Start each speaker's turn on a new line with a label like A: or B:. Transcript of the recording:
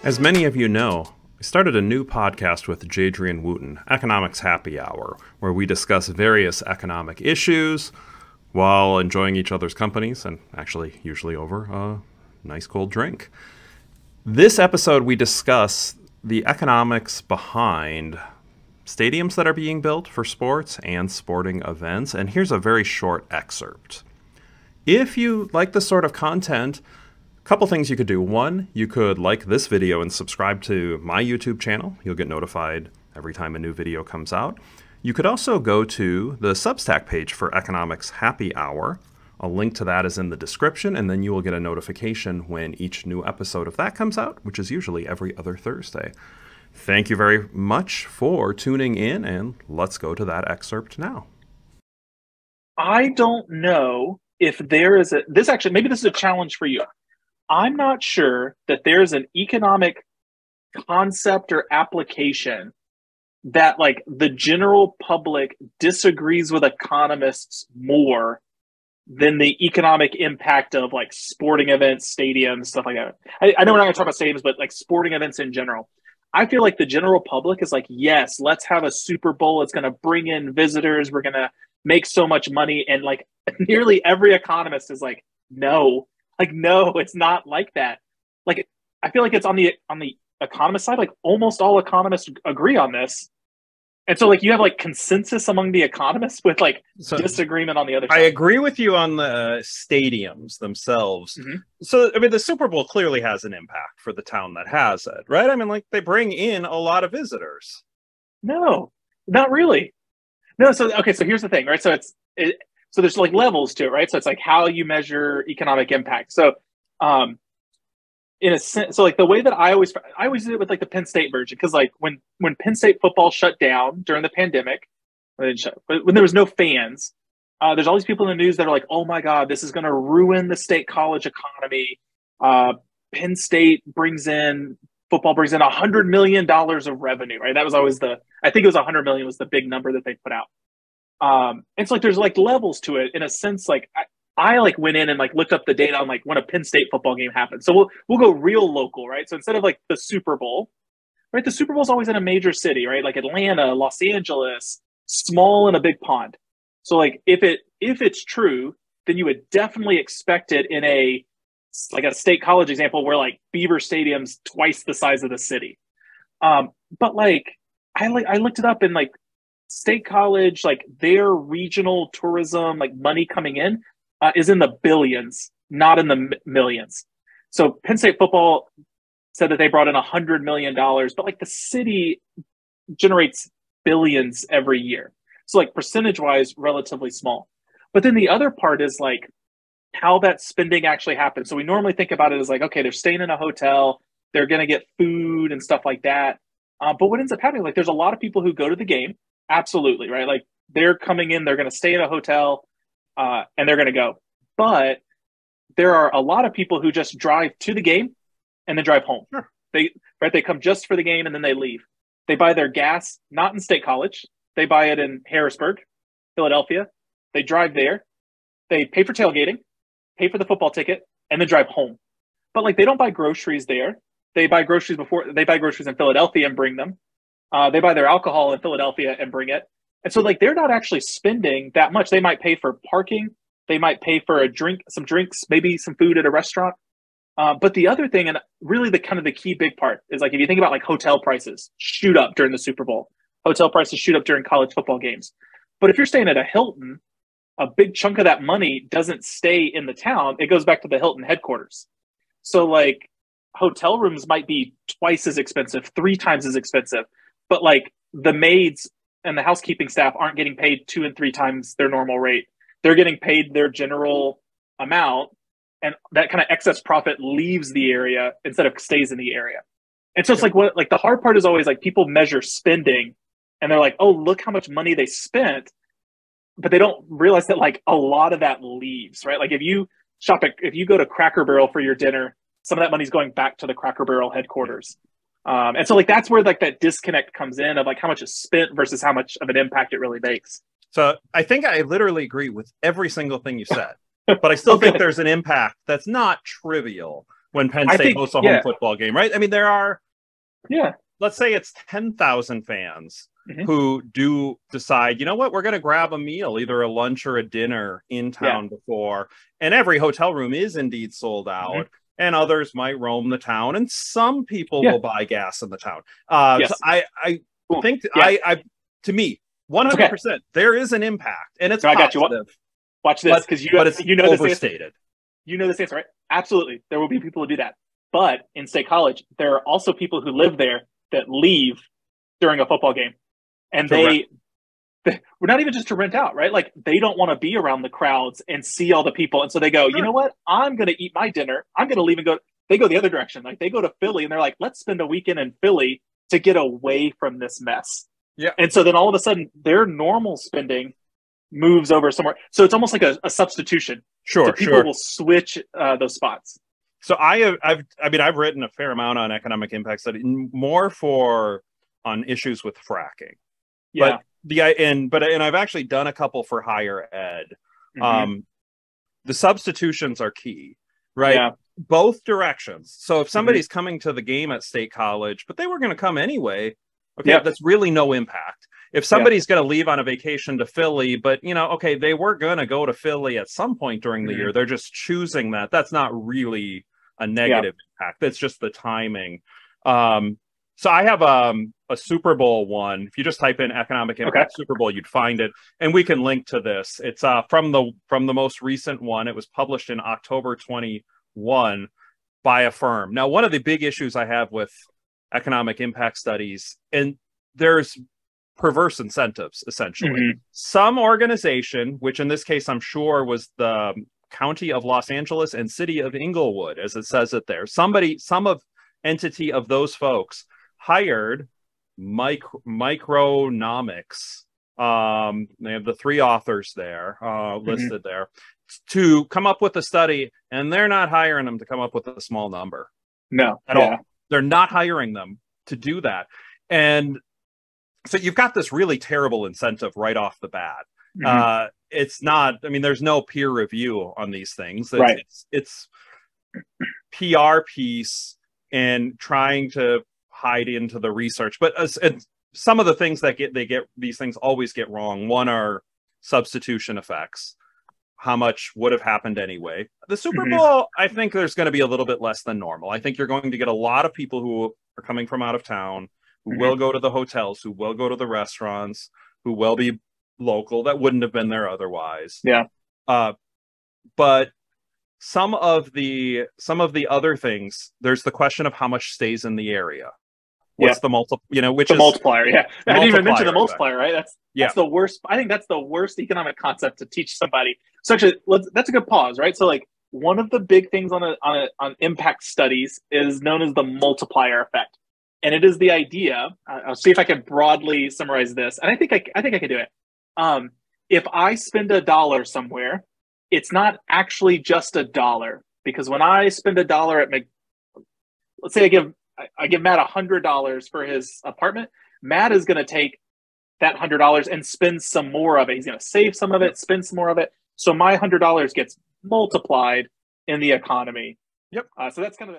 A: As many of you know, I started a new podcast with Jadrian Wooten, Economics Happy Hour, where we discuss various economic issues while enjoying each other's companies and actually usually over a nice cold drink. This episode, we discuss the economics behind stadiums that are being built for sports and sporting events, and here's a very short excerpt. If you like this sort of content, couple things you could do. One, you could like this video and subscribe to my YouTube channel. You'll get notified every time a new video comes out. You could also go to the Substack page for Economics Happy Hour. A link to that is in the description, and then you will get a notification when each new episode of that comes out, which is usually every other Thursday. Thank you very much for tuning in, and let's go to that excerpt now.
B: I don't know if there is maybe this is a challenge for you. I'm not sure that there's an economic concept or application that like the general public disagrees with economists more than the economic impact of like sporting events, stadiums, stuff like that. I know we're not going to talk about stadiums, but like sporting events in general. I feel like the general public is like, yes, let's have a Super Bowl. It's going to bring in visitors. We're going to make so much money. And like nearly every economist is like, no. Like, no, it's not like that. Like, I feel like it's on the economist side. Like, almost all economists agree on this, and so like you have like consensus among the economists with like disagreement on the other side.
C: I agree with you on the stadiums themselves. Mm-hmm. So, I mean, the Super Bowl clearly has an impact for the town that has it, right? I mean, like they bring in a lot of visitors.
B: No, not really. No. So, okay. So here's the thing, right? So So there's like levels to it, right? So it's like how you measure economic impact. So, in a sense, so like the way that I always did it with like the Penn State version, because like when Penn State football shut down during the pandemic, when there was no fans, there's all these people in the news that are like, oh my God, this is going to ruin the state college economy. Penn State football brings in $100 million of revenue, right? That was always I think it was 100 million was the big number that they put out. And so like there's like levels to it in a sense. Like I like went in and like looked up the data on like when a Penn State football game happened. So we'll go real local, right? So instead of like the Super Bowl, right? The Super Bowl is always in a major city, right? Like Atlanta, Los Angeles, small in a big pond. So like if it's true, then you would definitely expect it in a state college example where like Beaver Stadium's twice the size of the city. But like I looked it up and like State College, like their regional tourism, like money coming in is in the billions, not in the millions. So Penn State football said that they brought in $100 million, but like the city generates billions every year. So like percentage wise, relatively small. But then the other part is like how that spending actually happens. So we normally think about it as like, okay, they're staying in a hotel, they're going to get food and stuff like that. But what ends up happening, like there's a lot of people who go to the game. Absolutely, right? Like they're coming in, they're going to stay in a hotel, and they're going to go. But there are a lot of people who just drive to the game and then drive home.
C: Sure.
B: They come just for the game and then they leave. They buy their gas not in State College. They buy it in Harrisburg, Philadelphia. They drive there. They pay for tailgating, pay for the football ticket, and then drive home. But like they don't buy groceries there. They buy groceries in Philadelphia and bring them. They buy their alcohol in Philadelphia and bring it. And so like, they're not actually spending that much. They might pay for parking. They might pay for some drinks, maybe some food at a restaurant. But the other thing, and really the kind of the key big part is like, if you think about like hotel prices shoot up during the Super Bowl, hotel prices shoot up during college football games. But if you're staying at a Hilton, a big chunk of that money doesn't stay in the town. It goes back to the Hilton headquarters. So like hotel rooms might be twice as expensive, 3 times as expensive. But like the maids and the housekeeping staff aren't getting paid 2 and 3 times their normal rate. They're getting paid their general amount, and that kind of excess profit leaves the area instead of stays in the area. And so it's like the hard part is always like people measure spending and they're like, oh, look how much money they spent. But they don't realize that like a lot of that leaves, right? Like if you go to Cracker Barrel for your dinner, some of that money's going back to the Cracker Barrel headquarters. And so like that's where like that disconnect comes in of like how much is spent versus how much of an impact it really makes.
C: So I think I literally agree with every single thing you said, but I still think there's an impact that's not trivial when Penn State hosts a home football game, right? I mean, there are, let's say it's 10,000 fans who do decide, you know what, we're going to grab a meal, either a lunch or a dinner in town before, and every hotel room is indeed sold out. And others might roam the town, and some people will buy gas in the town. So I think to me, 100%, there is an impact, and it's positive.
B: I got you. Watch this, because you know
C: overstated.
B: You know this answer, right? Absolutely, there will be people who do that. But in State College, there are also people who live there that leave during a football game, and we're not even just to rent out, right? Like, they don't want to be around the crowds and see all the people, and so they go, you know what? I'm going to eat my dinner. I'm going to leave and go. They go the other direction. Like, they go to Philly, and they're like, let's spend a weekend in Philly to get away from this mess.
C: Yeah.
B: And so then all of a sudden, their normal spending moves over somewhere. So it's almost like a substitution. So people will switch those spots.
C: So I've written a fair amount on economic impact study, more on issues with fracking.
B: Yeah.
C: But I've actually done a couple for higher ed. The substitutions are key, right?
B: Yeah.
C: Both directions. So if somebody's coming to the game at State College, but they were going to come anyway, that's really no impact. If somebody's going to leave on a vacation to Philly, but they were going to go to Philly at some point during the year, they're just choosing that. That's not really a negative impact. That's just the timing. So I have a Super Bowl one. If you just type in economic impact Super Bowl, you'd find it, and we can link to this. It's from the most recent one. It was published in October 21 by a firm. Now, one of the big issues I have with economic impact studies, and there's perverse incentives, essentially. Some organization, which in this case I'm sure was the County of Los Angeles and City of Inglewood, as it says it there, some entity of those folks hired Micronomics. They have the three authors there listed there to come up with a study, and they're not hiring them to come up with a small number.
B: No,
C: at all. They're not hiring them to do that. And so you've got this really terrible incentive right off the bat. It's not, there's no peer review on these things. It's PR piece and trying to hide into the research. But some of the things that these things always get wrong. One are substitution effects. How much would have happened anyway? The Super Bowl, I think there's going to be a little bit less than normal. I think you're going to get a lot of people who are coming from out of town, who will go to the hotels, who will go to the restaurants, who will be local that wouldn't have been there otherwise. But some of the other things, there's the question of how much stays in the area. What's the
B: multiplier? Yeah, I didn't even mention the multiplier, right? That's the worst. I think that's the worst economic concept to teach somebody. So actually, that's a good pause, right? So like, one of the big things on impact studies is known as the multiplier effect, and it is the idea. I'll see if I can broadly summarize this, and I think I can do it. If I spend $1 somewhere, it's not actually just $1, because when I spend $1 at let's say I give Matt $100 for his apartment, Matt is going to take that $100 and spend some more of it. He's going to save some of it, spend some more of it. So my $100 gets multiplied in the economy.
C: Yep.
B: So that's kind of